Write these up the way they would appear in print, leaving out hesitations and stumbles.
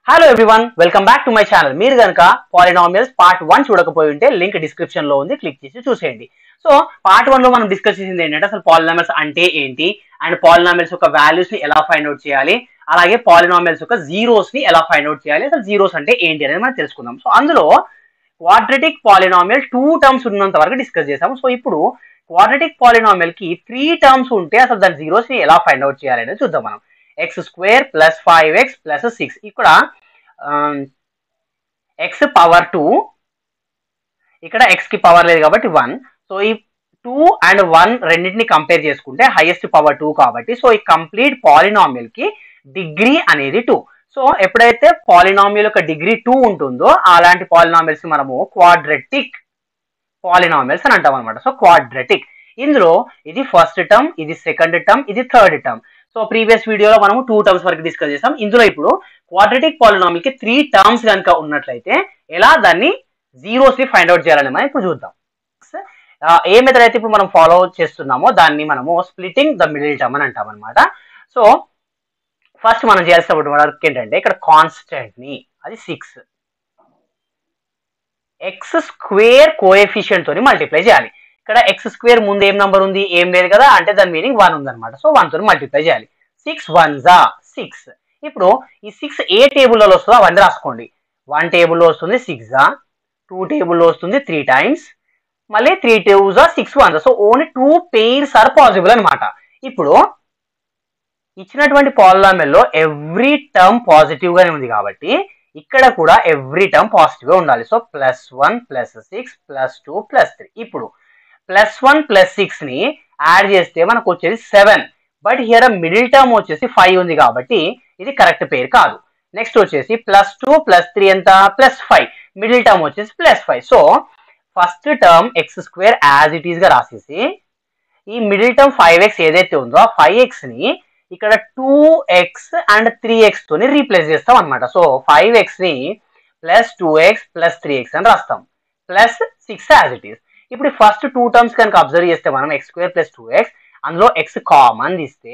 Hello everyone, welcome back to my channel. మీరు కనుక polynomials part 1 చూడకపోయి ఉంటే లింక్ డిస్క్రిప్షన్ లో ఉంది, క్లిక్ చేసి చూసేయండి. సో పార్ట్ 1 లో మనం డిస్కస్ చేసింది ఏంటంటే అసలు పాలినామియల్స్ అంటే ఏంటి అండ్ పాలినామియల్స్ యొక్క వాల్యూస్ ని ఎలా ఫైండ్ అవుట్ చేయాలి, అలాగే పాలినామియల్స్ యొక్క జీరోస్ ని ఎలా ఫైండ్ అవుట్ చేయాలి, అసలు జీరోస్ అంటే ఏంటి అనేది మనం తెలుసుకుందాం. సో అందులో క్వాడ్రటిక్ పాలినామియల్ 2 టర్మ్స్ ఉన్నంత వరకు డిస్కస్ చేసాము. సో ఇప్పుడు క్వాడ్రటిక్ పాలినామియల్ కి 3 టర్మ్స్ ఉంటే అసలు దాని జీరోస్ ని ఎలా ఫైండ్ అవుట్ చేయాలి అనేది చూద్దాం మనం. x² + 5x + 6 ఇక్కడ x పవర్ 2, ఇక్కడ x కి పవర్ లేదు కాబట్టి 1. సో ఈ 2 అండ్ 1 రెండింటిని కంపేర్ చేసుకుంటే హైయెస్ట్ పవర్ 2 కాబట్టి సో ఈ కంప్లీట్ పాలినామియల్ కి డిగ్రీ అనేది 2. సో ఎప్పుడైతే పాలినామియల్ యొక్క డిగ్రీ 2 ఉంటుందో అలాంటి పాలినామియల్స్ మనము క్వాడ్రటిక్ పాలినామియల్స్ అని అంటాం అనమాట. సో క్వాడ్రటిక్, ఇందులో ఇది ఫస్ట్ టర్మ్, ఇది సెకండ్ టర్మ్, ఇది థర్డ్ టర్మ్. సో ప్రీవియస్ వీడియోలో మనము 2 టర్మ్స్ వరకు డిస్కస్ చేసాం. ఇందులో ఇప్పుడు క్వాడ్రటిక్ పాలినామియల్ కి 3 టర్మ్స్ కనుక ఉన్నట్లయితే ఎలా దాన్ని జీరోస్ ని ఫైండ్ అవుట్ చేయాలని మనం ఇప్పుడు చూద్దాం. ఏ మెథడ్ అయితే ఇప్పుడు మనం ఫాలో చేస్తున్నామో దాన్ని మనము స్ప్లిటింగ్ ద మిడిల్ టర్మ్ అని అంటాం అనమాట. సో ఫస్ట్ మనం చేయాల్సిన వర్క్ ఏంటంటే ఇక్కడ కాన్స్టెంట్ ని, అది 6, x² కోఎఫిషియంట్ తోని మల్టిప్లై చేయాలి. ఇక్కడ x² ముందు ఏం నంబర్ ఉంది, ఏం లేదు కదా, అంటే దాని మీనింగ్ 1 ఉంది అనమాట. సో 1 తోని మల్టిప్లై చేయాలి. 6 1s 6. ఇప్పుడు ఈ 6 ఏ టేబుల్లో వస్తుందో అవన్నీ రాసుకోండి. 1 టేబుల్లో వస్తుంది 6, 2 టేబుల్లో వస్తుంది 3 టైమ్స్, మళ్ళీ 3 2s 6 1s. So only 2 pairs are possible అనమాట. ఇప్పుడు ఇచ్చినటువంటి పాలినామియల్ లో ఎవ్రీ టర్మ్ పాజిటివ్ గానే ఉంది కాబట్టి ఇక్కడ కూడా ఎవ్రీ టర్మ్ పాజిటివ్ గా ఉండాలి. సో +1 +6 +2 +3. ఇప్పుడు +1 +6 ని యాడ్ చేస్తే మనకు వచ్చేది 7, బట్ హియర్ మిడిల్ టర్మ్ వచ్చేసి 5 ఉంది కాబట్టి ఇది కరెక్ట్ పేరు కాదు. నెక్స్ట్ వచ్చేసి +2 +3 ఎంత, +5, మిడిల్ టర్మ్ వచ్చేసి +5. So first term x² as it is గా రాసేసి ఈ మిడిల్ టర్మ్ 5x ఏదైతే ఉందో ఆ 5x ని ఇక్కడ 2x అండ్ 3x తోని రీప్లేస్ చేస్తాం అనమాట. సో 5x ని +2x +3x అని రాస్తాం, +6 యాజ్ ఇట్ ఈస్. ఇప్పుడు ఫస్ట్ 2 టర్మ్స్ కనుక అబ్జర్వ్ చేస్తే మనం x² + 2x, అందులో x కామన్ తీస్తే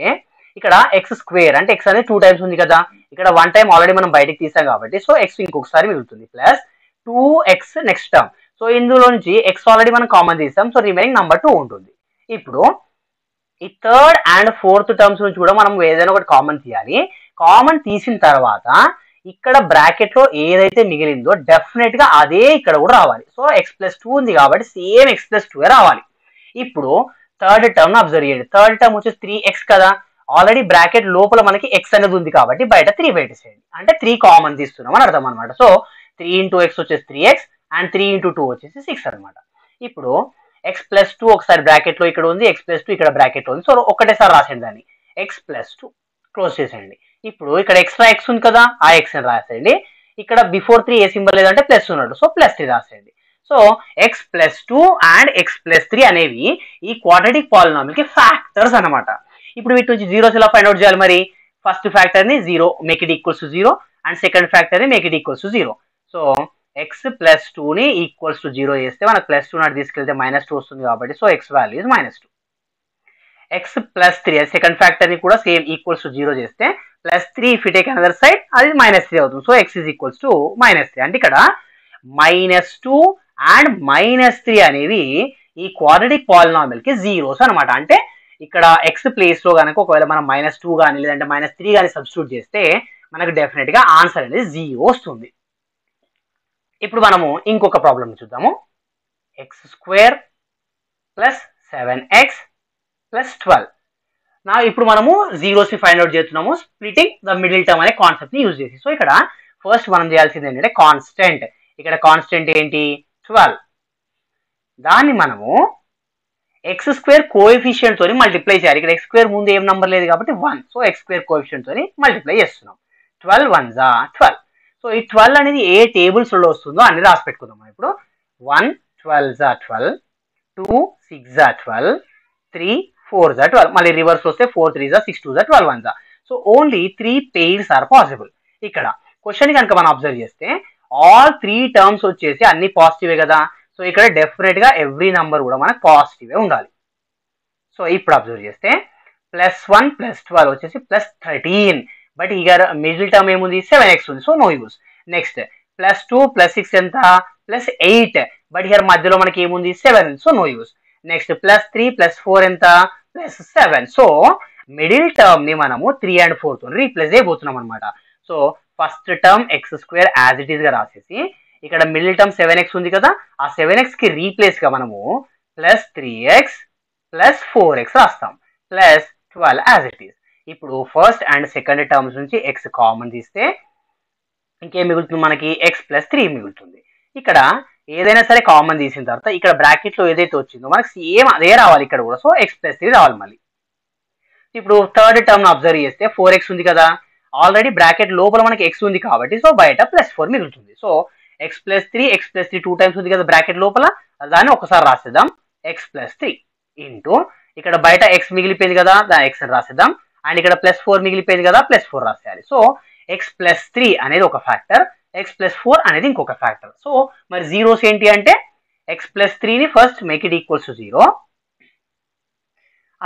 ఇక్కడ x² అంటే x అనేది 2 టైమ్స్ ఉంది కదా, ఇక్కడ 1 టైం ఆల్రెడీ మనం బయటకు తీసాం కాబట్టి సో x ఇంకొకసారి మిగులుతుంది, +2x నెక్స్ట్ టర్మ్. సో ఇందులో నుంచి x ఆల్రెడీ మనం కామన్ తీసాం, సో రిమైనింగ్ నంబర్ 2 ఉంటుంది. ఇప్పుడు ఈ థర్డ్ అండ్ ఫోర్త్ టర్మ్స్ నుంచి కూడా మనం ఏదైనా ఒకటి కామన్ తీయాలి. కామన్ తీసిన తర్వాత ఇక్కడ బ్రాకెట్ లో ఏదైతే మిగిలిందో డెఫినెట్ గా అదే ఇక్కడ కూడా రావాలి. సో x + 2 ఉంది కాబట్టి సేమ్ x + 2 రావాలి. ఇప్పుడు థర్డ్ టర్మ్ అబ్జర్వ్ చేయండి. థర్డ్ టర్మ్ వచ్చేసి 3x కదా, ఆల్రెడీ బ్రాకెట్ లోపల మనకి x అనేది ఉంది కాబట్టి బయట 3 బయట చేయండి, అంటే 3 కామన్ తీస్తున్నాం అని అర్థం అనమాట. సో 3 × x వచ్చేసి 3x అండ్ 3 × 2 వచ్చేసి 6 అనమాట. ఇప్పుడు x + 2 ఒకసారి బ్రాకెట్ లో ఇక్కడ ఉంది, x + 2 ఇక్కడ బ్రాకెట్ లో ఉంది. సో ఒకటేసారి రాసేయండి దాన్ని, x + 2 క్లోజ్ చేసేయండి. ఇప్పుడు ఇక్కడ ఎక్స్ట్రా x ఉంది కదా, ఆ x అని రాసేయండి. ఇక్కడ బిఫోర్ 3 ఏ సింబల్ లేదంటే ప్లస్ ఉన్నట్టు, సో +3 రాసేయండి. సో x + 2 అండ్ x + 3 అనేవి ఈ క్వాడ్రటిక్ పాలినామియల్ కి ఫ్యాక్టర్స్ అనమాట. ఇప్పుడు వీటి నుంచి జీరోస్ ఎలా ఫైండ్ అవుట్ చేయాలి మరి? ఫస్ట్ ఫ్యాక్టర్ ని 0 make it equals to 0 and second factor ని make it equals to 0. So x + 2 ని ఈక్వల్స్ టు 0 చేస్తే మనకు +2 నాటి తీసుకెళ్తే -2 వస్తుంది కాబట్టి so x value is -2. x + 3 second factor ని కూడా సేమ్ ఈక్వల్స్ టు 0 చేస్తే +3 if you take another side అది -3 అవుతుంది. So x is equals to -3. అంటే ఇక్కడ -2 అండ్ -3 అనేవి ఈ క్వాడ్రటిక్ పాలినామియల్ కి జీరోస్ అనమాట. అంటే ఇక్కడ x ప్లేస్ లో కనుక ఒకవేళ మనం -2 కానీ లేదంటే -3 కానీ సబ్స్టిట్యూట్ చేస్తే మనకు డెఫినెట్ గా ఆన్సర్ అనేది 0 వస్తుంది. ఇప్పుడు మనము ఇంకొక ప్రాబ్లం చూద్దాము. x² + 7x + 12. నా ఇప్పుడు మనము జీరోస్ ని ఫైండ్ అవుట్ చేస్తున్నాము స్ప్లిటింగ్ ద మిడిల్ టర్మ్ అనే కాన్సెప్ట్ ని యూజ్ చేసి. సో ఇక్కడ ఫస్ట్ మనం చేయాల్సింది ఏంటంటే కాన్స్టెంట్. ఇక్కడ కాన్స్టెంట్ ఏంటి, 12. దాన్ని మనము x² కోఎఫిషియంట్ తోని మల్టిప్లై చేయాలి. ఇక్కడ x² ముందు ఏం నంబర్ లేదు కాబట్టి 1, సో x² కోఎఫిషియంట్ తోని మల్టిప్లై చేస్తున్నాం. 12 1s 12. సో ఈ 12 అనేది ఏ టేబుల్స్ లో వస్తుందో అన్ని రాసి పెట్టుకుందాం. ఇప్పుడు 1 12s 12, 2 6s 12, 3 4s 12, మళ్ళీ రివర్స్ వస్తే 4 3s 6 2s 12 1s. So only 3 pairs are possible. ఇక్కడ క్వశ్చన్ కనుక మనం అబ్జర్వ్ చేస్తే ఆల్ 3 టర్మ్స్ వచ్చేసి అన్ని పాజిటివే కదా, సో ఇక్కడ డెఫినెట్ గా ఎవ్రీ నంబర్ కూడా మనకు పాజిటివే ఉండాలి. సో ఇప్పుడు అబ్జర్వ్ చేస్తే +1 + 12 వచ్చేసి +13, బట్ ఇక్కడ మిడిల్ టర్మ్ ఏముంది 7x ఉంది, సో నో యూస్. నెక్స్ట్ +2 +6 ఎంత +8, బట్ ఇక్కడ మధ్యలో మనకి ఏముంది 7, సో నో యూస్. నెక్స్ట్ +3 +4 ఎంత +7, సో మిడిల్ టర్మ్ ని మనము 3 and 4 తో రీప్లేస్ చేయబోతున్నాం అనమాట. So first term x² as it is గా రాసేసి ఇక్కడ మిడిల్ టర్మ్ 7x ఉంది కదా, ఆ 7x కి రీప్లేస్ గా మనము +3x +4x రాస్తాం, +12 యాజ్ ఇట్ ఈస్. ఇప్పుడు ఫస్ట్ అండ్ సెకండ్ టర్మ్స్ నుంచి x కామన్ తీస్తే ఇంకేం మిగులుతుంది మనకి x+3 మిగులుతుంది. ఇక్కడ ఏదైనా సరే కామన్ తీసిన తర్వాత ఇక్కడ బ్రాకెట్ లో ఏదైతే వచ్చిందో మనకి సేమ్ అదే రావాలి ఇక్కడ కూడా, సో x+3 రావాలి మళ్ళీ. ఇప్పుడు థర్డ్ టర్మ్ అబ్జర్వ్ చేస్తే 4x ఉంది కదా, ఆల్రెడీ బ్రాకెట్ లోపల మనకి x ఉంది కాబట్టి సో బయట +4 మిగులుతుంది. సో x+3 2 టైమ్స్ ఉంది కదా బ్రాకెట్ లోపల, దాన్ని ఒకసారి రాసేద్దాం x+3 ఇంటూ ఇక్కడ బయట x మిగిలిపోయింది కదా, దాని x అని రాసేద్దాం, అండ్ ఇక్కడ +4 మిగిలిపోయింది కదా, +4 రాసేయాలి. సో x+3 అనేది ఒక ఫ్యాక్టర్, x+4 అనేది ఇంకొక ఫ్యాక్టర్. సో మరి జీరోస్ ఏంటి అంటే x+3 ని first make it equals to 0,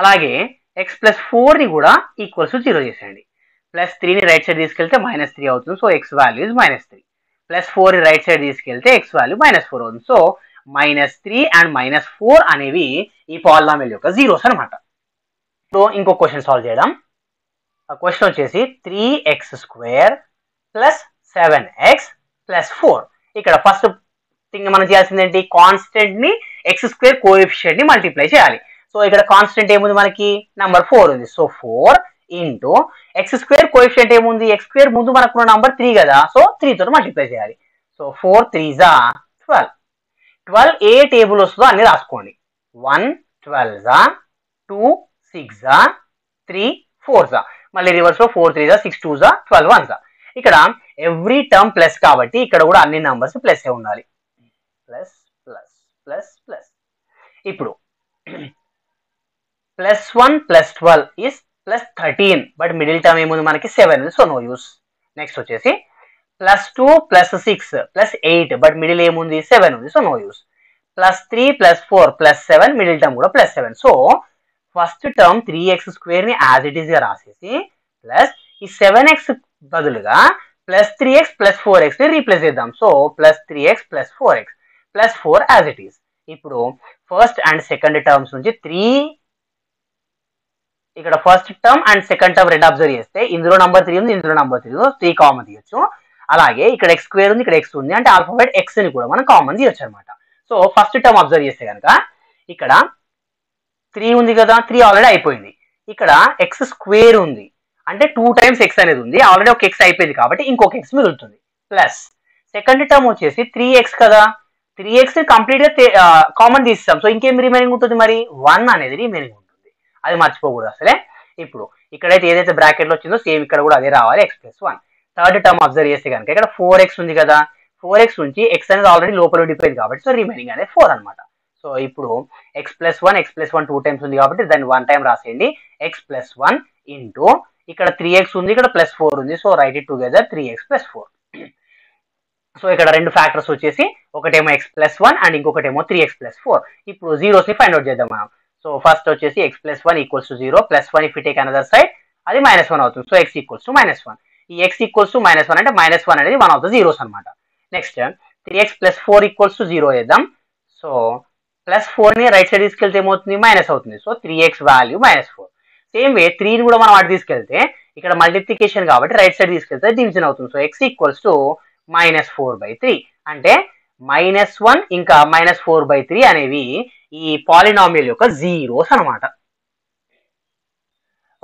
అలాగే x+4 ని కూడా ఈక్వల్స్ టు 0 చేసేయండి. +3 ని రైట్ సైడ్ తీసుకెళ్తే -3 అవుతుంది, సో x వాల్యూ ఇస్ -3. +4 ని రైట్ సైడ్ తీసుకెళ్తే x వాల్యూ -4 అవుతుంది. సో -3 అండ్ -4 అనేవి ఈ పాలినామియల్ యొక్క జీరోస్ అనమాట. సో ఇంకో క్వశ్చన్ సాల్వ్ చేయడం. ఆ క్వశ్చన్ వచ్చేసి 3x² + 7x + 4. ఇక్కడ ఫస్ట్ థింగ్ మనం చేయాల్సింది ఏంటి, కాన్స్టెంట్ ని x² కోఎఫిషియంట్ ని మల్టిప్లై చేయాలి. సో ఇక్కడ కాన్స్టెంట్ ఏముంది మనకి నంబర్ 4 ఉంది, సో 4 ఇంటూ x² కోఎఫిషియంట్ ఏముంది, x² ముందు మనకున్న నంబర్ 3 కదా, సో 3 తో మల్టిప్లై చేయాలి. So 4 3s 12. 12 ఏ టేబుల్ వస్తుందో అన్ని రాసుకోండి. 1 12s 2 6s 3 4s, మళ్ళీ రివర్స్ లో 4 3s 6 2s 12 1s. ఇక్కడ ఎవ్రీ టర్మ్ ప్లస్ కాబట్టి ఇక్కడ కూడా అన్ని నంబర్స్ ప్లస్ ఏ ఉండాలి. Plus plus plus plus. ఇప్పుడు +1 + 12 is +13, బట్ మిడిల్ టర్మ్ ఏముంది మనకి 7, సో నో యూస్. నెక్స్ట్ వచ్చేసి +2 + 6 + 8, బట్ మిడిల్ ఏముంది 7 ఉంది, so no use. +3 + 4 + 7, middle term కూడా +7. సో ఫస్ట్ టర్మ్ 3x² ని యాజ్ ఇట్ ఈస్ గా రాసేసి ప్లస్ ఈ 7x బదులుగా +3x + 4x ని రీప్లేస్ చేద్దాం. So +3x + 4x +4 as it is. ఇప్పుడు ఫస్ట్ అండ్ సెకండ్ టర్మ్స్ నుంచి 3, ఇక్కడ first term and second term రెండు అబ్జర్వ్ చేస్తే ఇందులో నంబర్ 3 ఉంది, ఇందులో నంబర్ 3 ఉంది, 3 కామన్ తీయొచ్చు. అలాగే ఇక్కడ x² ఉంది, ఇక్కడ x ఉంది, అంటే ఆల్ఫాబెట్ x ని కూడా మనం కామన్ తీయొచ్చు అనమాట. సో ఫస్ట్ టర్మ్ అబ్జర్వ్ చేస్తే కనుక ఇక్కడ 3 ఉంది కదా, 3 ఆల్రెడీ అయిపోయింది. ఇక్కడ x² ఉంది, అంటే 2 టైమ్స్ x అనేది ఉంది, ఆల్రెడీ ఒక x అయిపోయింది కాబట్టి ఇంకొక x మిగులుతుంది. ప్లస్ సెకండ్ టర్మ్ వచ్చేసి 3x కదా, 3x కంప్లీట్ గా కామన్ తీస్తాం, సో ఇంకేం రిమైనింగ్ ఉంటుంది మరి 1 అనేది రిమైనింగ్ ఉంటుంది, అది మర్చిపోకూడదు అసలే. ఇప్పుడు ఇక్కడైతే ఏదైతే బ్రాకెట్ లో వచ్చిందో సేమ్ ఇక్కడ కూడా అదే రావాలి, x+1. థర్డ్ టర్మ్ అబ్జర్వ్ చేస్తే కనుక ఇక్కడ 4x ఉంది కదా, 4x నుంచి x అనేది ఆల్రెడీ లోపల ఉండిపోయింది కాబట్టి సో రిమైనింగ్ అనేది 4 అనమాట. సో ఇప్పుడు x+1 2 టైమ్స్ ఉంది కాబట్టి దాన్ని 1 టైం రాసేయండి, x+1 ఇంటూ ఇక్కడ 3x ఉంది, ఇక్కడ +4 ఉంది, so right it together 3x + 4. So ఇక్కడ రెండు ఫ్యాక్టర్స్ వచ్చేసి ఒకటేమో x+1 అండ్ ఇంకొకటేమో 3x + 4. ఇప్పుడు జీరోస్ ని ఫైండ్ అవుట్ చేద్దాం మనం. సో ఫస్ట్ వచ్చేసి x+1 = 0, +1 if you take another side అది -1 అవుతుంది, సో x = -1. ఈ x = -1 అంటే -1 అనేది వన్ ఆఫ్ ద జీరోస్ అనమాట. నెక్స్ట్ 3x + 4 = 0 చేద్దాం. సో +4 ని రైట్ సైడ్ తీసుకెళ్తే ఏమవుతుంది, మైనస్ అవుతుంది, so 3x value -4. Same way 3 ని కూడా మనం అటు తీసుకెళ్తే ఇక్కడ మల్టిప్లికేషన్ కాబట్టి రైట్ సైడ్ తీసుకెళ్తే డివిజన్ అవుతుంది, సో x = -4/3, అంటే -1 ఇంకా -4/3 అనేవి ఈ పాలినామియల్ యొక్క జీరోస్ అనమాట.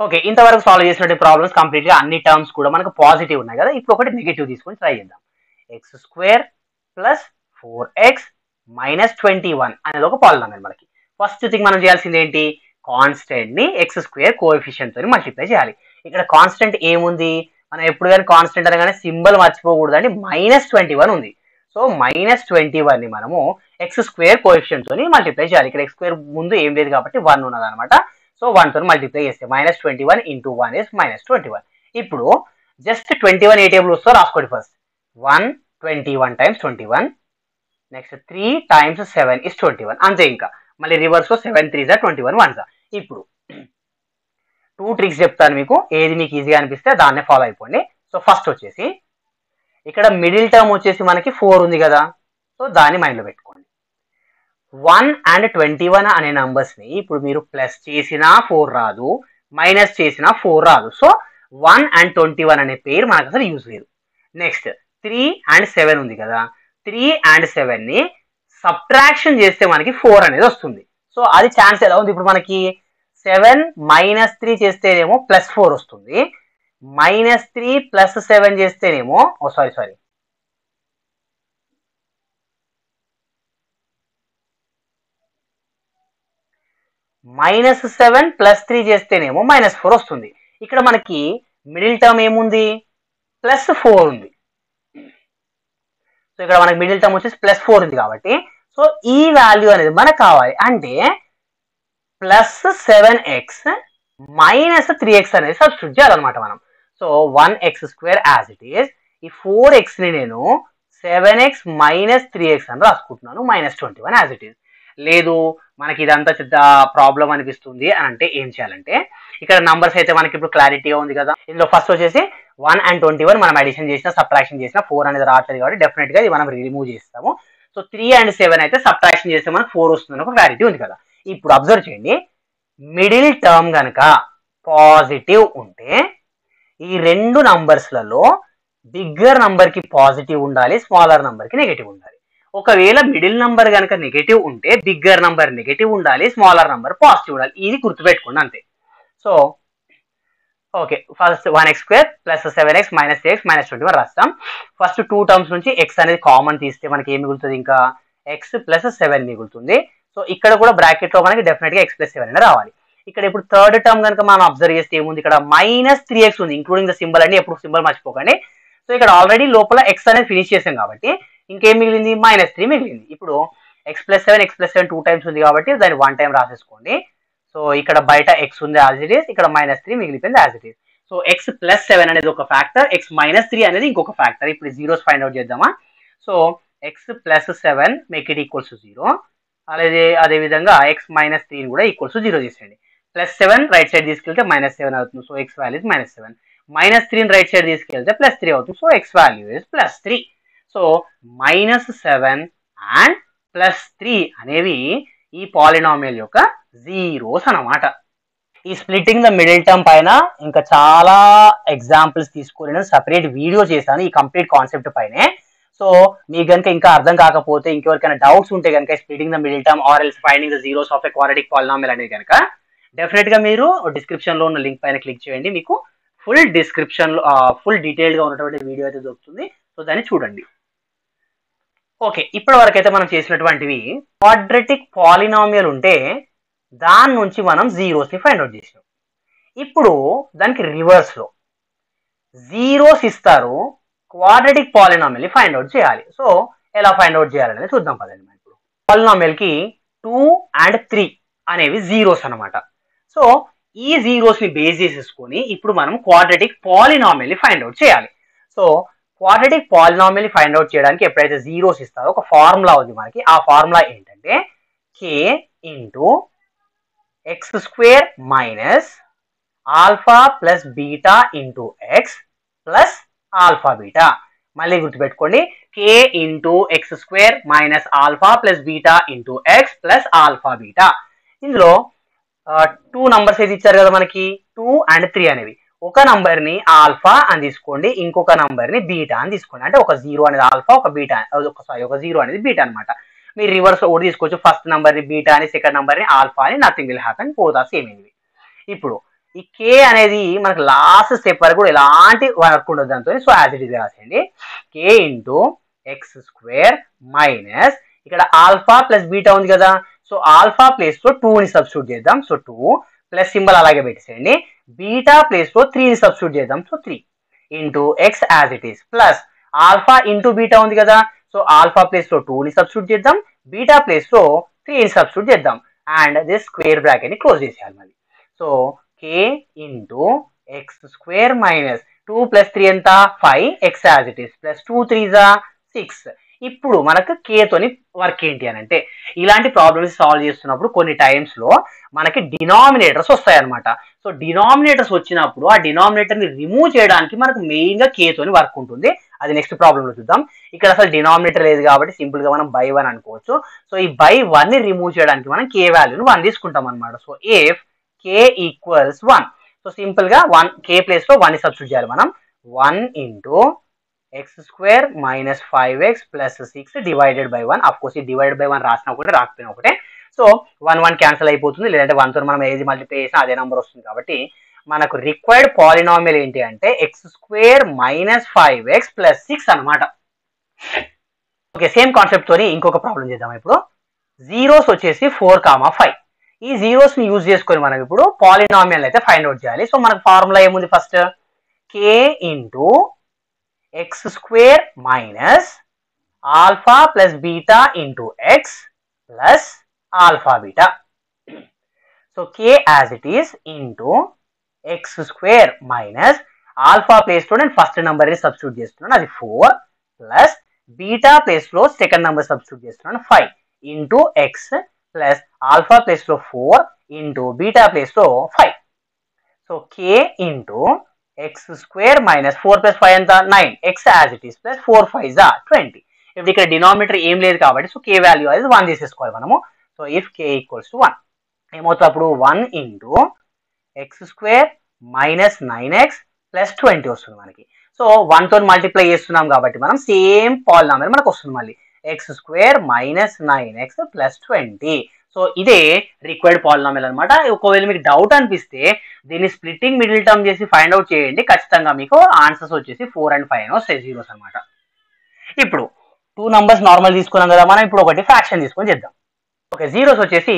ఓకే, ఇంతవరకు సాల్వ్ చేసినటువంటి ప్రాబ్లమ్స్ కంప్లీట్ గా అన్ని టర్మ్స్ కూడా మనకు పాజిటివ్ ఉన్నాయి కదా. ఇప్పుడు ఒకటి నెగిటివ్ తీసుకొని ట్రై చేద్దాం. x² + 4x - 21 అనేది ఒక పాలినామియల్. మనకి ఫస్ట్ థింగ్ మనం చేయాల్సింది ఏంటి, కాన్స్టెంట్ ని x² కోఎఫిషియంట్ తో మల్టిప్లై చేయాలి. ఇక్కడ కాన్స్టెంట్ ఏముంది, మనం ఎప్పుడు కానీ కాన్స్టెంట్ అనగానే సింబల్ మర్చిపోకూడదు అండి, -21 ఉంది. సో -21 ని మనము x² కోఎఫిషియంట్ తో మల్టిప్లై చేయాలి. ఇక్కడ x² ముందు ఏం లేదు కాబట్టి 1 ఉన్నది అనమాట, సో 1 తో మల్టిప్లై చేస్తే -21 × 1 is -21. ఇప్పుడు జస్ట్ 21 ఏ టేబుల్ వస్తుందో రాసుకోండి. First 1 21 times 21, next 3 times 7 is 21, అంతే. ఇంకా మళ్ళీ రివర్స్ లో 7 3s 21 1s. ఇప్పుడు 2 ట్రిక్స్ చెప్తాను మీకు, ఏది మీకు ఈజీగా అనిపిస్తే దాన్నే ఫాలో అయిపోండి. సో ఫస్ట్ వచ్చేసి ఇక్కడ మిడిల్ టర్మ్ వచ్చేసి మనకి 4 ఉంది కదా, సో దాన్ని మైండ్లో పెట్టుకోండి. 1 and 21 అనే నంబర్స్ ని ఇప్పుడు మీరు ప్లస్ చేసినా 4 రాదు, మైనస్ చేసినా 4 రాదు. సో 1 and 21 అనే పేరు మనకు అసలు యూజ్ లేదు. నెక్స్ట్ 3 and 7 ఉంది కదా, 3 and 7 ని సబ్ట్రాక్షన్ చేస్తే మనకి 4 అనేది వస్తుంది. సో అది ఛాన్స్ ఎలా ఉంది, ఇప్పుడు మనకి 7 - 3 చేస్తేనేమో +4 వస్తుంది, -3 + 7 చేస్తేనేమో సారీ -7 + 3 చేస్తేనేమో -4 వస్తుంది. ఇక్కడ మనకి మిడిల్ టర్మ్ ఏముంది, +4 ఉంది. సో ఇక్కడ మనకి మిడిల్ టర్మ్ వచ్చేసి +4 ఉంది కాబట్టి సో ఈ వాల్యూ అనేది మనకు కావాలి. అంటే +7x - 3x అనేది సబ్స్టిట్యూట్ చేయాలన్నమాట మనం. So 1x² as it is, ఈ 4x ని నేను 7x - 3x అని రాసుకుంటున్నాను, -21 యాజ్ ఇట్ ఈస్. లేదు మనకి ఇదంతా పెద్ద ప్రాబ్లం అనిపిస్తుంది అని అంటే ఏం చేయాలంటే, ఇక్కడ నంబర్స్ అయితే మనకి ఇప్పుడు క్లారిటీగా ఉంది కదా. ఇందులో ఫస్ట్ వచ్చేసి 1 and 21 మనం అడిషన్ చేసినా సబ్ట్రాక్షన్ చేసినా 4 అనేది రావట్లేదు కాబట్టి డెఫినెట్ గా ఇది మనం రిమూవ్ చేస్తాము. సో 3 and 7 అయితే సబ్ట్రాక్షన్ చేస్తే మనకు 4 వస్తుంది, ఒక క్లారిటీ ఉంది కదా. ఇప్పుడు అబ్జర్వ్ చేయండి, మిడిల్ టర్మ్ కనుక పాజిటివ్ ఉంటే ఈ రెండు నంబర్స్లలో బిగ్గర్ నంబర్ కి పాజిటివ్ ఉండాలి, స్మాలర్ నంబర్ కి నెగటివ్ ఉండాలి. ఒకవేళ మిడిల్ నంబర్ కనుక నెగటివ్ ఉంటే బిగ్గర్ నంబర్ నెగటివ్ ఉండాలి, స్మాలర్ నంబర్ పాజిటివ్ ఉండాలి. ఇది గుర్తుపెట్టుకోండి అంతే. So okay, first 1x² + 7x - 3x -21 రాస్తాం. ఫస్ట్ 2 టర్మ్స్ నుంచి x అనేది కామన్ తీస్తే మనకి ఏం మిగులుతుంది, ఇంకా x + 7 మిగులుతుంది. సో ఇక్కడ కూడా బ్రాకెట్ లో మనకి డెఫినెట్ గా x + 7 అనేది రావాలి. ఇక్కడ ఇప్పుడు థర్డ్ టర్మ్ కనుక మనం అబ్జర్వ్ చేస్తే ఏముంది, ఇక్కడ -3x ఉంది, ఇంక్లూడింగ్ ద సింబల్ అండి, ఎప్పుడు సింబల్ మర్చిపోకండి. సో ఇక్కడ ఆల్రెడీ లోపల x అనేది ఫినిష్ చేసాం కాబట్టి ఇంకేం మిగిలింది, -3 మిగిలింది. ఇప్పుడు x + 7 2 టైమ్స్ ఉంది కాబట్టి దాన్ని 1 టైం రాసేసుకోండి. సో ఇక్కడ బయట x ఉంది యాజ్ ఇట్ ఈస్, ఇక్కడ -3 మిగిలిపోయింది as it is. So x + 7 అనేది ఒక ఫ్యాక్టర్, x - 3 అనేది ఇంకొక ఫ్యాక్టర్. ఇప్పుడు జీరోస్ ఫైండ్ అవుట్ చేద్దామా. So x + 7 make it equals 0, అదే విధంగా x - 3 కూడా ఈక్వల్స్ 0 చేసేయండి. +7 రైట్ సైడ్ తీసుకెళ్తే -7 అవుతుంది, so x value is -7. -3 right side తీసుకెళ్తే +3 అవుతుంది, so x value is +3. So -7 and +3 అనేవి ఈ పాలినామియల్ యొక్క జీరోస్ అన్నమాట. ఈ స్ప్లిట్టింగ్ ద మిడిల్ టర్మ్ పైన ఇంకా చాలా ఎగ్జాంపుల్స్ తీసుకొని నేను సపరేట్ వీడియో చేశాను ఈ కంప్లీట్ కాన్సెప్ట్ పైనే. సో మీకు కనుక ఇంకా అర్థం కాకపోతే, ఇంకెవరికైనా డౌట్స్ ఉంటే కనుక splitting the middle term or else finding the zeros of a quadratic polynomial అనేది కనుక డెఫినెట్ గా మీరు డిస్క్రిప్షన్ లో ఉన్న లింక్ పైన క్లిక్ చేయండి, మీకు ఫుల్ డిస్క్రిప్షన్ లో ఫుల్ డీటెయిల్డ్ గా ఉన్నటువంటి వీడియో అయితే దొరుకుతుంది. సో దాన్ని చూడండి. ఓకే, ఇప్పటి వరకు అయితే మనం చేసినటువంటివి క్వాడ్రాటిక్ పాలినామియల్ ఉంటే దాని నుంచి మనం జీరోస్ ని ఫైండ్ అవుట్ చేసినాం. ఇప్పుడు దానికి రివర్స్ లో జీరోస్ ఇస్తారు, క్వాడ్రాటిక్ పాలినామియల్ ని ఫైండ్ అవుట్ చేయాలి. సో ఎలా ఫైండ్ అవుట్ చేయాలనేది చూద్దాం పదండి. మనం ఇప్పుడు పాలినామియల్ కి 2 and 3 అనేవి జీరోస్ అన్నమాట. సో ఈ జీరోస్ ని బేస్ చేసేసుకొని ఇప్పుడు మనం క్వాడ్రాటిక్ పాలినామియల్ ని ఫైండ్ అవుట్ చేయాలి. సో క్వాడ్రాటిక్ పాలినామియల్ ని ఫైండ్ అవుట్ చేయడానికి ఎప్పుడైతే జీరోస్ ఇస్తారో ఒక ఫార్ములా ఉంది మనకి. ఆ ఫార్ములా ఏంటంటే k × x² - alpha + beta × x + alpha beta. మళ్ళీ గుర్తుపెట్టుకోండి, k × x² - alpha + beta × x + alpha beta. ఇందులో 2 నంబర్స్ అయితే ఇచ్చారు కదా మనకి, 2 and 3 అనేవి. ఒక నంబర్ ని ఆల్ఫా అని తీసుకోండి, ఇంకొక నంబర్ ని బీటా అని తీసుకోండి. అంటే ఒక 0 అనేది ఆల్ఫా, ఒక బీటా ఒక 0 అనేది బీటా అనమాట. మీరు రివర్స్ ఒకటి తీసుకోవచ్చు, ఫస్ట్ నంబర్ ని బీటా అని, సెకండ్ నంబర్ ని ఆల్ఫా అని, nothing will happen, both are same in. ఇప్పుడు ఈ k అనేది మనకు లాస్ట్ స్టెప్ వరకు కూడా ఎలాంటి వర్క్ ఉండదు దాంతో. సో యాజ్ ఇట్ ఈస్ రాసేయండి, k × x² - ఇక్కడ ఆల్ఫా + బీటా ఉంది కదా, సో ఆల్ఫా ప్లేస్ లో 2 ని సబ్స్టిట్యూట్ చేద్దాం. సో 2 ప్లస్ సింబల్ అలాగే పెట్టేసేయండి. బీటా ప్లేస్ లో 3 ని సబ్స్టిట్యూట్ చేద్దాం. So 3 × x as it is plus alpha × beta ఉంది కదా, సో ఆల్ఫా ప్లేస్ లో 2 ని సబ్స్టిట్యూట్ చేద్దాం, బీటా ప్లేస్ లో 3 ని సబ్స్టిట్యూట్ చేద్దాం అండ్ దిస్ స్క్వేర్ బ్రాకెట్ ని క్లోజ్ చేసేయాలి మళ్ళీ. సో k × x² - 2 + 3 ఎంత 5, x as it is plus 2 3 6. ఇప్పుడు మనకు k తోని వర్క్ ఏంటి అని అంటే ఇలాంటి ప్రాబ్లమ్స్ సాల్వ్ చేస్తున్నప్పుడు కొన్ని టైమ్స్ లో మనకి డినామినేటర్స్ వస్తాయన్నమాట. సో డినామినేటర్స్ వచ్చినప్పుడు ఆ డినామినేటర్ ని రిమూవ్ చేయడానికి మనకు మెయిన్ గా k తోని వర్క్ ఉంటుంది. అది నెక్స్ట్ ప్రాబ్లమ్ లో చూద్దాం. ఇక్కడ అసలు డినామినేటర్ లేదు కాబట్టి సింపుల్ గా మనం బై 1 అనుకోవచ్చు. సో ఈ బై 1 ని రిమూవ్ చేయడానికి మనం k వాల్యూని 1 తీసుకుంటాం అనమాట. So if k equals 1, so simple గా k ప్లేస్ లో 1 ని సబ్స్టిట్యూట్ చేయాలి మనం. 1 into x square minus 5x plus 6 divided by 1. Of course ఈ డివైడెడ్ బై 1 రాసిన ఒకటే రాకపోయినా ఒకటే. సో 1 క్యాన్సిల్ అయిపోతుంది, లేదంటే 1 తో మనం ఏది మల్టిప్లై చేసినా అదే నెంబర్ వస్తుంది. కాబట్టి మనకు రిక్వైర్డ్ పాలినామియల్ ఏంటి అంటే X square minus 5x plus 6 అనమాట. ఓకే, సేమ్ కాన్సెప్ట్ తోని ఇంకొక ప్రాబ్లం చేద్దాం. ఇప్పుడు జీరోస్ వచ్చేసి 4, 5. ఈ జీరోస్ ని యూజ్ చేసుకొని మనం ఇప్పుడు పాలినామియల్ అయితే ఫైండ్ అవుట్ చేయాలి. సో మనకు ఫార్ములా ఏముంది, first k into x square minus alpha plus beta into X plus alpha beta. So k as it is into x square minus alpha place లో నేను first number ని substitute చేస్తున్నాను, అది 4, plus beta place లో second number substitute చేస్తున్నాను 5 into X plus alpha place లో 4 into beta place లో 5. So k into x square minus 4 plus 5 ఎంత 9, X as it is plus 4 5 20. ఇప్పుడు ఇక్కడ డినామినేటర్ ఏం లేదు కాబట్టి సో k వాల్యూ అనేది 1 తీసేసుకోవాలి మనము. So if k equals to 1 ఏమవుతుంది అప్పుడు 1 into x square minus 9x plus 20 వస్తుంది మనకి. సో 1 తో మల్టిప్లై చేస్తున్నాం కాబట్టి మనం సేమ్ పాలినామియల్ మనకు వస్తుంది మళ్ళీ X square minus 9x plus 20. So ఇదే రిక్వైర్డ్ పాలినామియల్ అనమాట. ఒకవేళ మీకు డౌట్ అనిపిస్తే దీన్ని స్ప్లిట్టింగ్ మిడిల్ టర్మ్ చేసి ఫైండ్ అవుట్ చేయండి, ఖచ్చితంగా మీకు ఆన్సర్స్ వచ్చేసి 4 and 5 వస్తాయి జీరోస్ అనమాట. ఇప్పుడు 2 నంబర్స్ నార్మల్ తీసుకున్నాం కదా, మనం ఇప్పుడు ఒకటి ఫ్రాక్షన్ తీసుకొని చేద్దాం. ఓకే, జీరోస్ వచ్చేసి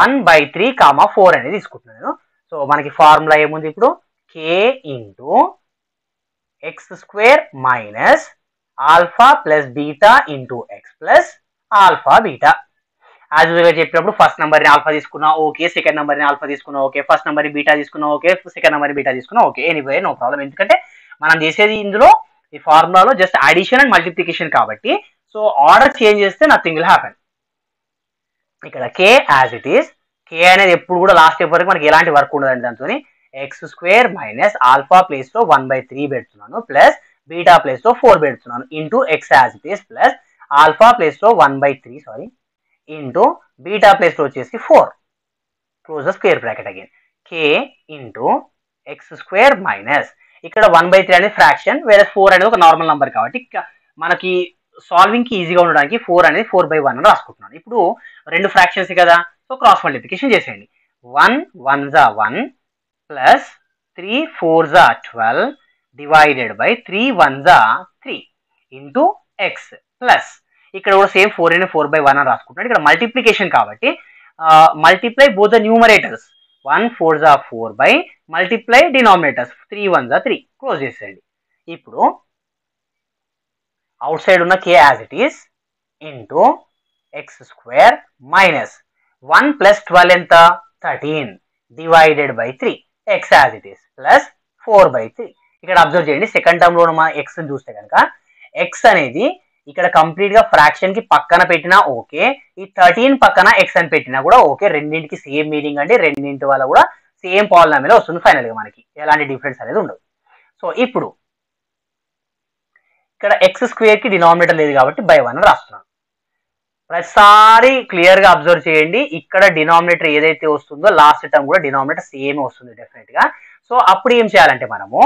1/3, 4 అనేది తీసుకుంటున్నాను. సో మనకి ఫార్ములా ఏముంది ఇప్పుడు k into x square minus alpha plus beta into X plus alpha beta. As usual గా చెప్పినప్పుడు ఫస్ట్ నెంబర్ ని ఆల్ఫా తీసుకున్నా ఓకే, సెకండ్ నెంబర్ ని ఆల్ఫా తీసుకున్నా ఓకే, ఫస్ట్ నెంబర్ ని బీటా తీసుకున్నా ఓకే, సెకండ్ నెంబర్ ని బీటా తీసుకున్నా ఓకే, ఎనీవే నో ప్రాబ్లం. ఎందుకంటే మనం చేసేది ఇందులో ఈ ఫార్ములాలో జస్ట్ అడిషన్ అండ్ మల్టిప్లికేషన్ కాబట్టి సో ఆర్డర్ చేంజ్ చేస్తే నథింగ్ విల్ హ్యాపెన్. ఇక్కడ k as it is, k అనేది ఎప్పుడు కూడా లాస్ట్ స్టెప్ వరకు మనకి ఎలాంటి వర్క్ ఉండదండి. దాంతో X square minus alpha place లో 1/3 పెడుతున్నాను ప్లస్ బీటా ప్లేస్ లో 4 పెడుతున్నాను into X as it is plus alpha place లో 1/3 ఇంటూ బీటా ప్లేస్ లో వచ్చేసి 4, close the square bracket again, k into x square minus ఇక్కడ 1/3 అనేది ఫ్రాక్షన్, వేరే 4 అనేది ఒక నార్మల్ నెంబర్ కాబట్టి మనకి సాల్వింగ్ కి ఈజీగా ఉండడానికి 4 అనేది 4/1 అని రాసుకుంటున్నాను. ఇప్పుడు రెండు ఫ్రాక్షన్స్ కదా, సో క్రాస్ మల్టిప్లికేషన్ చేసేయండి. 1 1 జా 1 ప్లస్ 3 4 జా 12 డివైడెడ్ బై 3 1 జా 3 ఇంటూ ఎక్స్ ప్లస్ ఇక్కడ కూడా సేమ్ 4 అని 4/1 అని రాసుకుంటున్నాను. ఇక్కడ మల్టిప్లికేషన్ కాబట్టి మల్టిప్లై బోత్ ద న్యూమరేటర్స్, 1 4 జా 4 బై మల్టిప్లై డినామినేటర్స్ 3 1 జా 3, క్లోజ్ చేసేయండి. ఇప్పుడు అవుట్ సైడ్ ఉన్న k as it is into x square minus 1 plus 12 ఎంత 13 divided by 3 X as it is plus 4/3. ఇక్కడ అబ్జర్వ్ చేయండి, సెకండ్ టర్మ్ లో మన ఎక్స్ చూస్తే కనుక ఎక్స్ అనేది ఇక్కడ కంప్లీట్ గా ఫ్రాక్షన్ కి పక్కన పెట్టినా ఓకే, ఈ 13 పక్కన ఎక్స్ అని పెట్టినా కూడా ఓకే, రెండింటికి సేమ్ మీనింగ్ అండి, రెండింటి వల్ల కూడా సేమ్ పాలినామియల్ వస్తుంది ఫైనల్ గా, మనకి ఎలాంటి డిఫరెన్స్ అనేది ఉండదు. సో ఇప్పుడు ఇక్కడ ఎక్స్ స్క్వేర్ కి డినామినేటర్ లేదు కాబట్టి బై 1 రాస్తున్నాను. ప్రతిసారి క్లియర్ గా అబ్జర్వ్ చేయండి, ఇక్కడ డినామినేటర్ ఏదైతే వస్తుందో లాస్ట్ టర్మ్ కూడా డినామినేటర్ సేమ్ వస్తుంది డెఫినెట్ గా. సో అప్పుడు ఏం చేయాలంటే మనము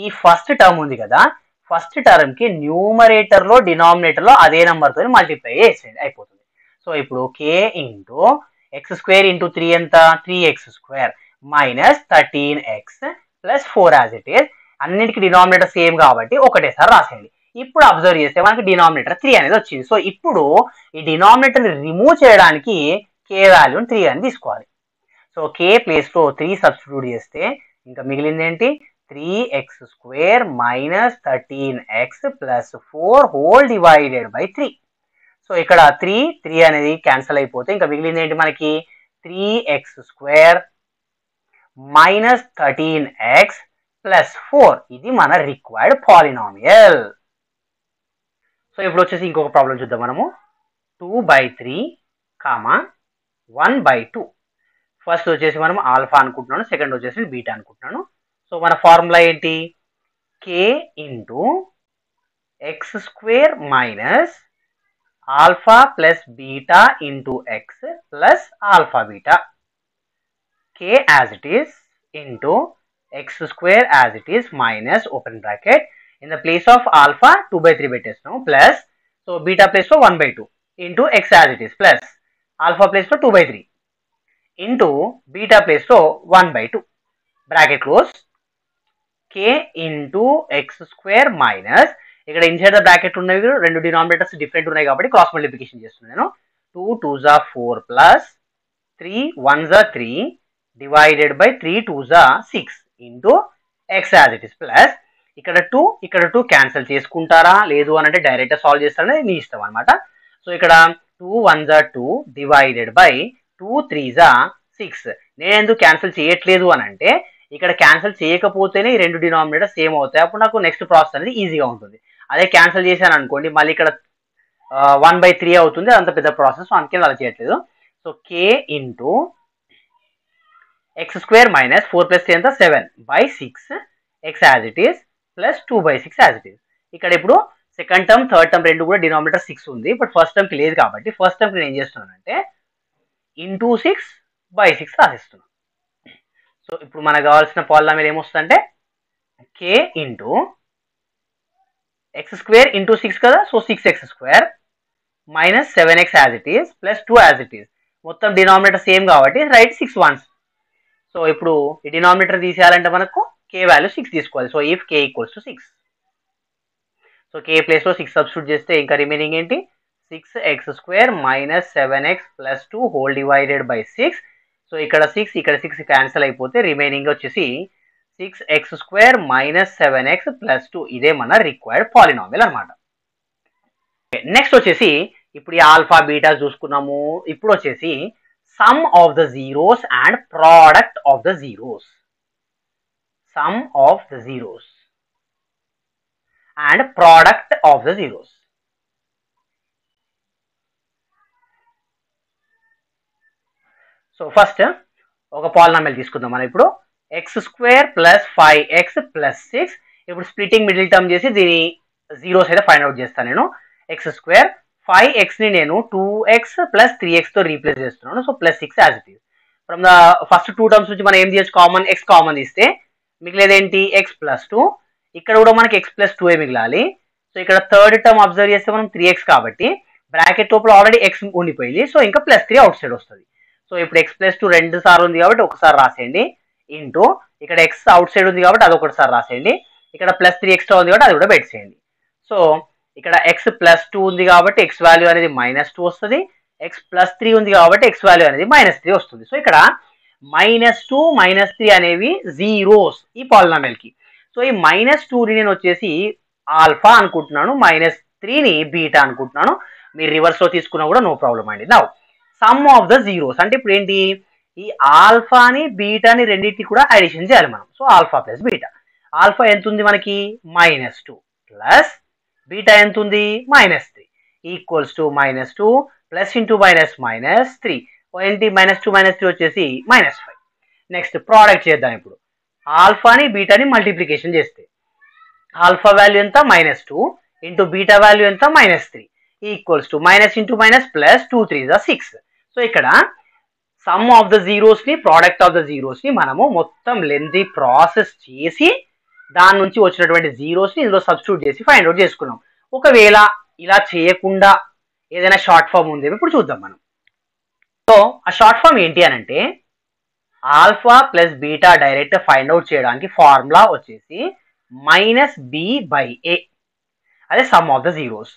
ఈ ఫస్ట్ టర్మ్ ఉంది కదా, ఫస్ట్ టర్మ్ కి న్యూమరేటర్ లో డినామినేటర్ లో అదే నెంబర్ తో మల్టిప్లై చేసేయండి అయిపోతుంది. సో ఇప్పుడు k into x square into 3 ఎంత 3x square minus 13x plus 4 as it is, అన్నిటికీ డినామినేటర్ సేమ్ కాబట్టి ఒకటేసారి రాసేయండి. ఇప్పుడు అబ్జర్వ్ చేస్తే మనకి డినామినేటర్ 3 అనేది వచ్చింది. సో ఇప్పుడు ఈ డినామినేటర్ ని రిమూవ్ చేయడానికి k వాల్యూని 3 అని తీసుకోవాలి. సో k ప్లేస్ లో 3 సబ్స్టిట్యూట్ చేస్తే ఇంకా మిగిలింది ఏంటి 3x square minus 13x plus 4 whole divided by 3. So ఇక్కడ 3 అనేది క్యాన్సిల్ అయిపోతే ఇంకా మిగిలింది ఏంటి మనకి 3x square minus 13x plus 4. ఇది మన రిక్వైర్డ్ పాలినామియల్. సో ఇప్పుడు వచ్చేసి ఇంకొక ప్రాబ్లం చూద్దాం మనము. 2/3, 1/2. ఫస్ట్ వచ్చేసి మనం ఆల్ఫా అనుకుంటున్నాను, సెకండ్ వచ్చేసి బీటా అనుకుంటున్నాను. సో మన ఫార్ములా ఏంటి? k into x square minus alpha plus beta into X plus alpha beta. k as it is into x square as it is minus open bracket in the place of alpha 2/3 పెట్టేస్తాం plus so beta place లో 1/2 into x as it is plus alpha place లో 2/3 into beta place లో 1/2 bracket close. k into x square minus ఇక్కడ inside the bracket ఉన్నవి రెండు denominators different ఉన్నాయి కాబట్టి cross multiplication చేస్తున్నాను. 2 2s are 4 plus 3 1s are 3 divided by 3 2s are 6 into X as it is plus ఇక్కడ 2 cancel చేసుకుంటారా లేదు అని అంటే డైరెక్ట్ సాల్వ్ చేస్తారని మీ ఇష్టం అనమాట. సో ఇక్కడ 2 1s are 2 divided by 2 3s are 6. నేను ఎందుకు క్యాన్సిల్ చేయట్లేదు అని అంటే ఇక్కడ క్యాన్సిల్ చేయకపోతేనే ఈ రెండు డినామినేటర్ సేమ్ అవుతాయి, అప్పుడు నాకు నెక్స్ట్ ప్రాసెస్ అనేది ఈజీగా ఉంటుంది. అదే క్యాన్సిల్ చేశాను అనుకోండి మళ్ళీ ఇక్కడ 1/3 అవుతుంది, అంత పెద్ద ప్రాసెస్, అందుకే అలా చేయట్లేదు. So k into x square minus 4 plus 3 ఎంత 7/6 X as it is plus 2/6 as it is. ఇక్కడ ఇప్పుడు సెకండ్ టర్మ్ థర్డ్ టర్మ్ రెండు కూడా డినామినేటర్ 6 ఉంది, బట్ ఫస్ట్ టర్మ్కి లేదు కాబట్టి ఫస్ట్ టర్మ్కి నేను ఏం చేస్తున్నానంటే ఇంటూ 6/6 రాసిస్తున్నాను. సో ఇప్పుడు మనకు కావాల్సిన పాలినామియల్ ఏమొస్తుందంటే k into x square into 6 కదా, so 6x square minus 7x as it is plus 2 as it is. మొత్తం డినామినేటర్ సేమ్ కాబట్టి రైట్ 6 1s. సో ఇప్పుడు ఈ డినామినేటర్ తీసేయాలంటే మనకు k వాల్యూ 6 తీసుకోవాలి. So if k equals to 6, so k place లో 6 substitute చేస్తే ఇంకా రిమైనింగ్ ఏంటి 6x square minus 7x plus 2 whole divided by 6. So ఇక్కడ 6 క్యాన్సిల్ అయిపోతే రిమైనింగ్ వచ్చేసి 6x square minus 7x plus 2. ఇదే మన రిక్వైర్డ్ పాలినామియల్ అనమాట. నెక్స్ట్ వచ్చేసి ఇప్పుడు ఈ ఆల్ఫా బీటా చూసుకున్నాము. ఇప్పుడు వచ్చేసి sum of the zeros and product of the zeros. Sum of the zeros and product of the zeros. So first ఒక పాలినామియల్ తీసుకుందాం మనం ఇప్పుడు. X square plus 5x plus 6. ఇప్పుడు స్ప్లిటింగ్ మిడిల్ టర్మ్ చేసి దీని జీరోస్ అయితే ఫైండ్ అవుట్ చేస్తాను నేను. ఎక్స్ స్క్వేర్ 5x ని నేను 2x ప్లస్ 3x తో రీప్లేస్ చేస్తున్నాను. So plus 6 as it is. From the first 2 terms నుంచి మనం ఏం చేయొచ్చు, కామన్ x కామన్ తీస్తే మిగిలేదు ఏంటి x ప్లస్ 2. ఇక్కడ కూడా మనకి x ప్లస్ 2 మిగిలాలి. సో ఇక్కడ థర్డ్ టర్మ్ అబ్జర్వ్ చేస్తే మనం 3x కాబట్టి బ్రాకెట్ లోపల ఆల్రెడీ x ఉండిపోయింది, సో ఇంకా ప్లస్ 3 అవుట్ సైడ్ వస్తుంది. సో ఇప్పుడు x ప్లస్ 2 రెండు సార్లు ఉంది కాబట్టి ఒకసారి రాసేయండి ఇంటూ ఇక్కడ x అవుట్ సైడ్ ఉంది కాబట్టి అది ఒకటిసారి రాసేయండి. ఇక్కడ ప్లస్ 3 ఎక్స్ట్రా ఉంది కాబట్టి అది కూడా పెట్టేసేయండి. సో ఇక్కడ x ప్లస్ 2 ఉంది కాబట్టి x వాల్యూ అనేది -2 వస్తుంది, x ప్లస్ 3 ఉంది కాబట్టి x వాల్యూ అనేది -3 వస్తుంది. సో ఇక్కడ -2 -3 అనేవి జీరోస్ ఈ పాలినామియల్ కి. సో ఈ -2ని నేను వచ్చేసి ఆల్ఫా అనుకుంటున్నాను, -3ని బీటా అనుకుంటున్నాను. మీరు రివర్స్ లో తీసుకున్నా కూడా నో ప్రాబ్లం అండి. Now some of the zeros అంటే ఇప్పుడు ఏంటి, ఈ ఆల్ఫాని బీటాని రెండింటిని కూడా అడిషన్ చేయాలి మనం. So alpha plus beta. Alpha ఎంత ఉంది మనకి -2 ప్లస్ బీటా ఎంత ఉంది -3 ఈక్వల్స్ టు -2 ప్లస్ ఇంటూ -3 ఏంటి -2 -3 వచ్చేసి -5. నెక్స్ట్ ప్రోడక్ట్ చేద్దాం. ఇప్పుడు ఆల్ఫాని బీటాని మల్టిప్లికేషన్ చేస్తే ఆల్ఫా వాల్యూ ఎంత -2 ఇంటూ బీటా వాల్యూ ఎంత -3 equals to minus into minus plus 2 3 6. So ఇక్కడ సమ్ ఆఫ్ ద జీరోస్ ని ప్రోడక్ట్ ఆఫ్ ద జీరోస్ ని మనము మొత్తం లెంతీ ప్రాసెస్ చేసి దాని నుంచి వచ్చినటువంటి జీరోస్ ని ఇందులో సబ్స్టిట్యూట్ చేసి ఫైండ్ అవుట్ చేసుకున్నాం. ఒకవేళ ఇలా చేయకుండా ఏదైనా షార్ట్ ఫామ్ ఉందేమో ఇప్పుడు చూద్దాం మనం. సో ఆ షార్ట్ ఫామ్ ఏంటి అని అంటే alpha plus beta direct find out చేయడానికి ఫార్ములా వచ్చేసి -b/a, అదే some of the zeros.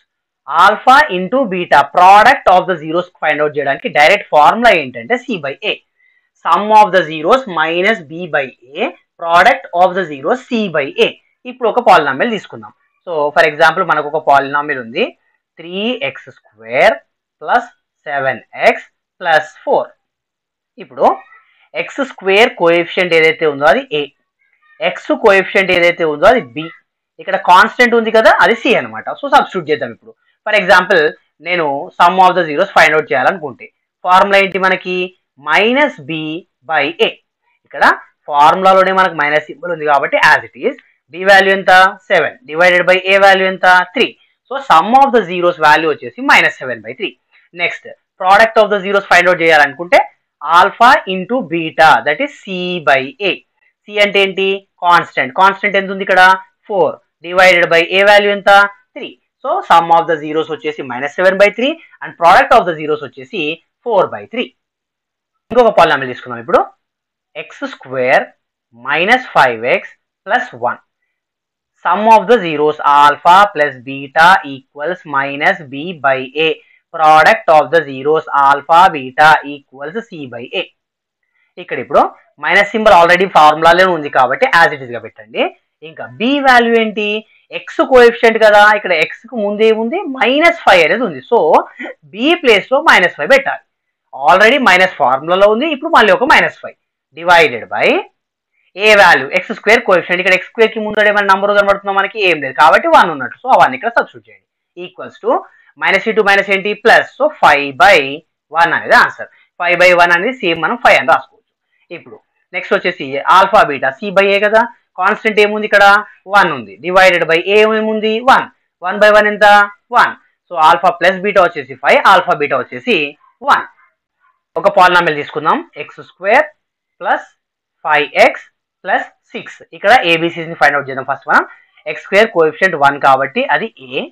Alpha into beta product of the zeros find out చేయడానికి డైరెక్ట్ ఫార్ములా ఏంటంటే c/a. Some of the zeros -b/a product of the zeros c/a. ఇప్పుడు ఒక polynomial తీసుకుందాం. So for example మనకు ఒక polynomial ఉంది 3x square plus 7x plus 4. ఇప్పుడు X square coefficient ఏదైతే ఉందో అది a, ఎక్స్ కోఎఫిషియంట్ ఏదైతే ఉందో అది b, ఇక్కడ కాన్స్టెంట్ ఉంది కదా అది c అనమాట. సో సబ్స్టిట్యూట్ చేద్దాం. ఇప్పుడు ఫర్ ఎగ్జాంపుల్ నేను some of the zeros find out చేయాలనుకుంటే ఫార్ములా ఏంటి మనకి మైనస్ బి బై ఏ. ఇక్కడ ఫార్ములాలోనే మనకు మైనస్ సింబల్ ఉంది కాబట్టి as it is B value ఎంత 7 డివైడెడ్ బై ఏ వాల్యూ ఎంత 3. So sum of the zeros value వచ్చేసి -7/3. Next product of the zeros find out చేయాలనుకుంటే alpha into beta that is C by A. C అంటే ఏంటి constant. Constant ఎంత ఉంది ఇక్కడ 4 divided by A value ఎంత 3. So sum of the zeros వచ్చేసి -7/3 and product of the zeros వచ్చేసి 4/3. ఇంకొక పాలినామియల్ తీసుకుందాం ఇప్పుడు. x² - 5x + 1. Sum of the zeros alpha plus beta equals -b by a. Product of the zeros alpha beta equals c by a. ఇక్కడ ఇప్పుడు minus symbol already ఫార్ములాలో ఉంది కాబట్టి as it is గా పెట్టండి. ఇంకా b వాల్యూ ఏంటి x coefficient కదా, ఇక్కడ x కు ముందే ఉంది -5 అనేది ఉంది. సో b ప్లేస్ లో -5 పెట్టాలి. ఆల్రెడీ మైనస్ ఫార్ములాలో ఉంది, ఇప్పుడు మళ్ళీ ఒక -5 divided by A value x² coefficient. ఇక్కడ x² కి ముందు ఏమైనా నంబర్ కనబడుతుందో మనకి ఏం లేదు కాబట్టి 1 ఉన్నట్టు. సో అవన్నీ ఇక్కడ సబ్స్టిట్యూట్ చేయండి. ఈక్వల్స్ టు -2 ఏంటి ప్లస్. సో 5/1 అనేది ఆన్సర్. 5/1 అనేది సేమ్ మనం 5 అని రాసుకోవచ్చు. ఇప్పుడు నెక్స్ట్ వచ్చేసి ఆల్ఫా బీటా సి బై ఏ కదా, కాన్స్టెంట్ ఏముంది ఇక్కడ 1 ఉంది డివైడెడ్ బై ఏ ఏముంది 1. 1/1 ఎంత 1. సో ఆల్ఫా ప్లస్ బీటా వచ్చేసి 5, ఆల్ఫా బీటా వచ్చేసి 1. ఒక పాలినామియల్ తీసుకుందాం x² + 5x + 6. ఇక్కడ ఏబిసిస్ ని ఫైండ్ అవుట్ చేద్దాం. ఫస్ట్ మనం x² కోఎఫిషియంట్ 1 కాబట్టి అది a,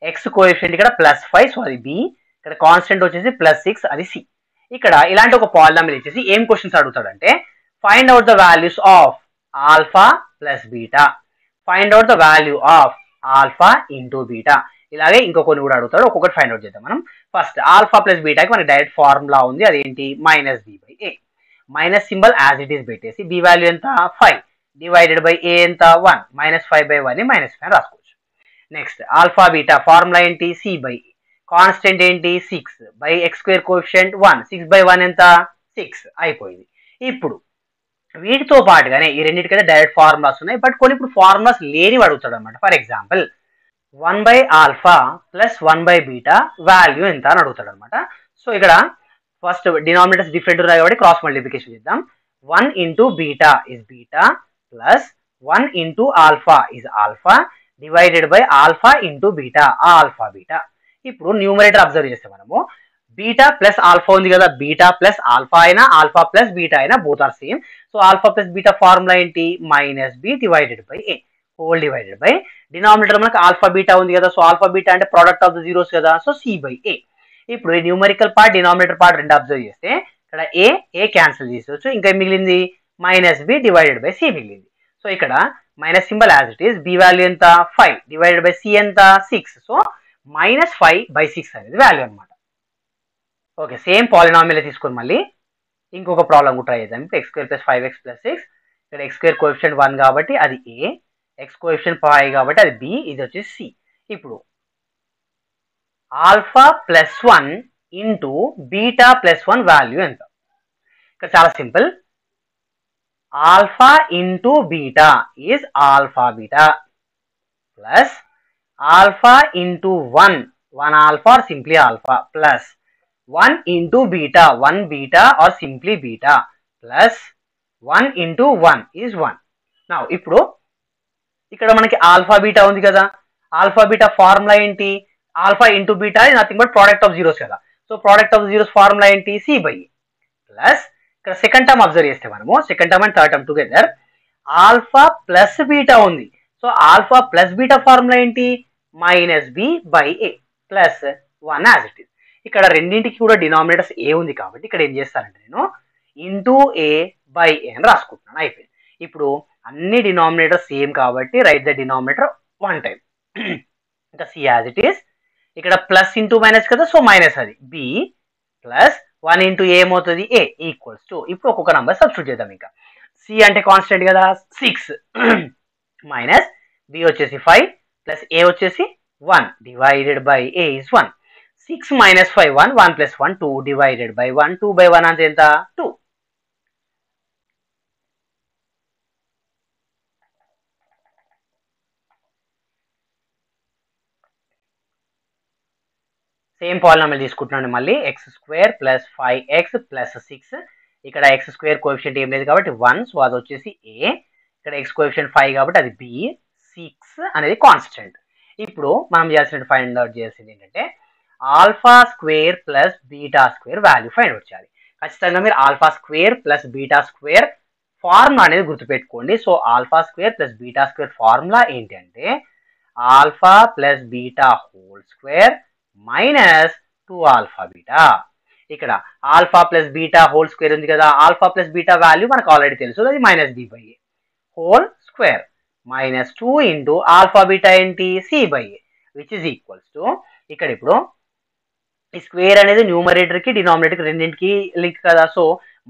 x కోఎఫిషియంట్ ఇక్కడ +5 సో అది b, ఇక్కడ కాన్స్టెంట్ వచ్చేసి +6 అది c. ఇక్కడ ఇలాంటి ఒక పాలినామియల్ ఇచ్చేసి ఏం క్వశ్చన్స్ అడుగుతాడంటే find out the values of alpha plus beta, find out the value of alpha into beta. ఇలాగే ఇంకొకటి కూడా అడుగుతాడు, ఒక్కొక్కటి ఫైండ్ అవుట్ చేద్దాం మనం. ఫస్ట్ ఆల్ఫా ప్లస్ బీటాకి మనకి డైరెక్ట్ ఫార్ములా ఉంది, అదేంటి -b/a. Minus symbol as it is పెట్టేసి b వాల్యూ ఎంత 5 డివైడెడ్ బై a ఎంత 1 -5/1 ని -5 రాసుకోవచ్చు. నెక్స్ట్ ఆల్ఫా బీటా ఫార్ములా ఏంటి c/a, కాన్స్టెంట్ ఏంటి 6 బై x² కోఎఫిషియంట్ 1, 6/1 ఎంత 6 అయిపోయింది. ఇప్పుడు వీటితో పాటుగానే ఈ రెండింటికైతే డైరెక్ట్ ఫార్ములాస్ ఉన్నాయి, బట్ కొన్ని ఇప్పుడు ఫార్ములాస్ లేనివి అడుగుతాడు అనమాట. ఫర్ ఎగ్జాంపుల్ 1/α + 1/β వాల్యూ ఎంత అని అడుగుతాడు అనమాట. సో ఇక్కడ ఫస్ట్ డినామినేటర్స్ డిఫరెంట్ ఉన్నాయి కాబట్టి క్రాస్ మల్టిప్లికేషన్ చేద్దాం. 1 into beta is beta plus 1 into alpha is alpha divided by alpha into beta alpha beta. ఇప్పుడు న్యూమరేటర్ అబ్జర్వ్ చేస్తే మనము బీటా ప్లస్ ఆల్ఫా ఉంది కదా, బీటా ప్లస్ ఆల్ఫా అయినా ఆల్ఫా ప్లస్ బీటా అయినా both are same. So alpha plus beta formula ఏంటి -b divided by a whole divided by denominator మనకు alpha beta ఉంది కదా, సో ఆల్ఫా బీటా అంటే ప్రోడక్ట్ ఆఫ్ ద జీరోస్ కదా, so c/a. ఇప్పుడు ఈ న్యూమరికల్ పార్ట్ డినామినేటర్ పార్ట్ రెండు observe చేస్తే ఇక్కడ ఏ క్యాన్సిల్ చేసేవచ్చు, ఇంకా మిగిలింది -b డివైడెడ్ బై c మిగిలింది. సో ఇక్కడ minus symbol as it is, b value ఎంత 5 డివైడెడ్ బై c ఎంత 6. సో -5/6 అనేది వాల్యూ అనమాట. ఓకే, సేమ్ పాలినామియల్ తీసుకొని మళ్ళీ ఇంకొక ప్రాబ్లం కూడా ట్రై చేద్దాం. x² + 5x + 6. ఇక్కడ x² కోఎఫిషియంట్ 1 కాబట్టి అది a, x కోఎఫిషియంట్ 5 కాబట్టి అది b, ఇది వచ్చేసి c. ఇప్పుడు alpha plus 1 into beta plus 1 value ఎంత? ఇక్కడ చాలా simple, alpha into beta is alpha beta plus alpha into 1 alpha or simply alpha plus 1 into beta 1 beta or simply beta plus 1 into 1 is 1. నా ఇప్పుడు ఇక్కడ మనకి alpha beta ఉంది కదా, alpha beta formula ఏంటి, alpha into beta is nothing but product of zeros కదా. So product of zeros formula ఏంటి c/a plus ఇక్కడ సెకండ్ టర్మ్ అబ్జర్వ్ చేస్తే మనము second term and third term together alpha plus beta ఉంది. So alpha plus beta formula ఏంటి -b/a plus 1 as it is. ఇక్కడ రెండింటికి కూడా డినామినేటర్స్ ఏ ఉంది కాబట్టి ఇక్కడ ఏం చేస్తానంటే నేను ఇంటూ a/a అని రాసుకుంటున్నాను, అయిపోయింది. ఇప్పుడు అన్ని డినామినేటర్ సేమ్ కాబట్టి రైట్ ద డినామినేటర్ 1 టైం. ఇంకా c యాజ్ ఇట్ ఈస్, ఇక్కడ ప్లస్ ఇంటూ మైనస్ కదా, సో మైనస్ అది b ప్లస్ 1 ఇంటూ a ఏమవుతుంది a ఈక్వల్స్ టు, ఇప్పుడు ఒక్కొక్క నంబర్ సబ్స్టిట్యూట్ చేద్దాం. ఇంకా c అంటే కాన్స్టెంట్ కదా 6 మైనస్ b వచ్చేసి 5 ప్లస్ a వచ్చేసి 1 divided by a is 1. 6 minus 5 1, 1 plus 1 2 divided by 1, 2/1 అంటే ఎంత 2. సేమ్ పాలినామియల్ తీసుకుంటున్నాను మళ్ళీ X square plus 5x plus 6. ఇక్కడ ఎక్స్ స్క్వేర్ కోఎఫిషియంట్ ఏం లేదు కాబట్టి 1, సో అది వచ్చేసి ఏ. ఇక్కడ ఎక్స్ కోఎఫిషియంట్ 5 కాబట్టి అది బి. 6 అనేది కాన్స్టెంట్. ఇప్పుడు మనం ఫైండ్ అవుట్ చేయాల్సింది ఏంటంటే alpha square plus beta square value find out చేయాలి. ఖచ్చితంగా మీరు alpha square plus beta square formula అనేది గుర్తుపెట్టుకోండి. So alpha square plus beta square formula ఏంటి అంటే alpha plus beta whole square minus 2 alpha beta. ఇక్కడ alpha plus beta whole square ఉంది కదా, ఆల్ఫా ప్లస్ బీటా వాల్యూ మనకు ఆల్రెడీ తెలుసు, అది minus B by A whole square minus 2 into alpha beta ఏంటి C by a which is equals to, ఇక్కడ ఇప్పుడు ఈ స్క్వేర్ అనేది న్యూమరేటర్ కి డినామినేటర్ కి రెండింటికి లింక్ కదా, సో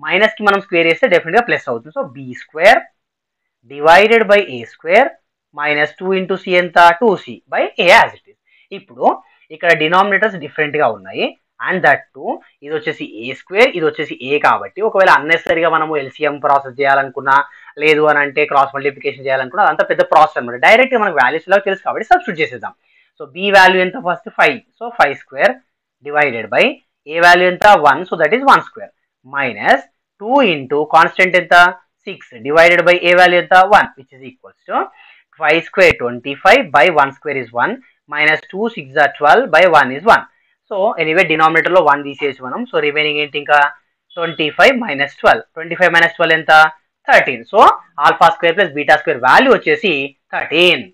మైనస్ కి మనం స్క్వేర్ చేస్తే డెఫినెట్ గా ప్లస్ అవుతుంది. So b square divided by a square minus 2 into c ఎంత 2c by a as it is. ఇప్పుడు ఇక్కడ డినామినేటర్స్ డిఫరెంట్ గా ఉన్నాయి అండ్ దట్ టు ఇది వచ్చేసి ఏ స్క్వేర్, ఇది వచ్చేసి ఏ కాబట్టి ఒకవేళ అన్నెసరీగా మనము ఎల్సిఎం ప్రాసెస్ చేయాలనుకున్నా, లేదు అని అంటే క్రాస్ మల్టిప్లికేషన్ చేయాలనుకున్నా అదంతా పెద్ద ప్రాసెస్ అనమాట. డైరెక్ట్ మనకు వాల్యూస్ లాగా తెలుసు కాబట్టి సబ్స్టిట్యూట్ చేసేద్దాం. సో బి వాల్యూ ఎంత first 5, so 5 square divided by A value ఎంత 1, so that is 1 square minus 2 into constant ఎంత 6 డివైడెడ్ బై ఏ వాల్యూ ఎంత 1 which is equals to 5 square 25 by 1 square is 1 minus 2 6 12 by 1 is 1. So anyway denominator లో 1 తీసేసి మనం, so remaining ఏంటి ఇంకా 25 minus 12, 25 minus 12 ఎంత 13. So alpha square plus beta square value వచ్చేసి 13.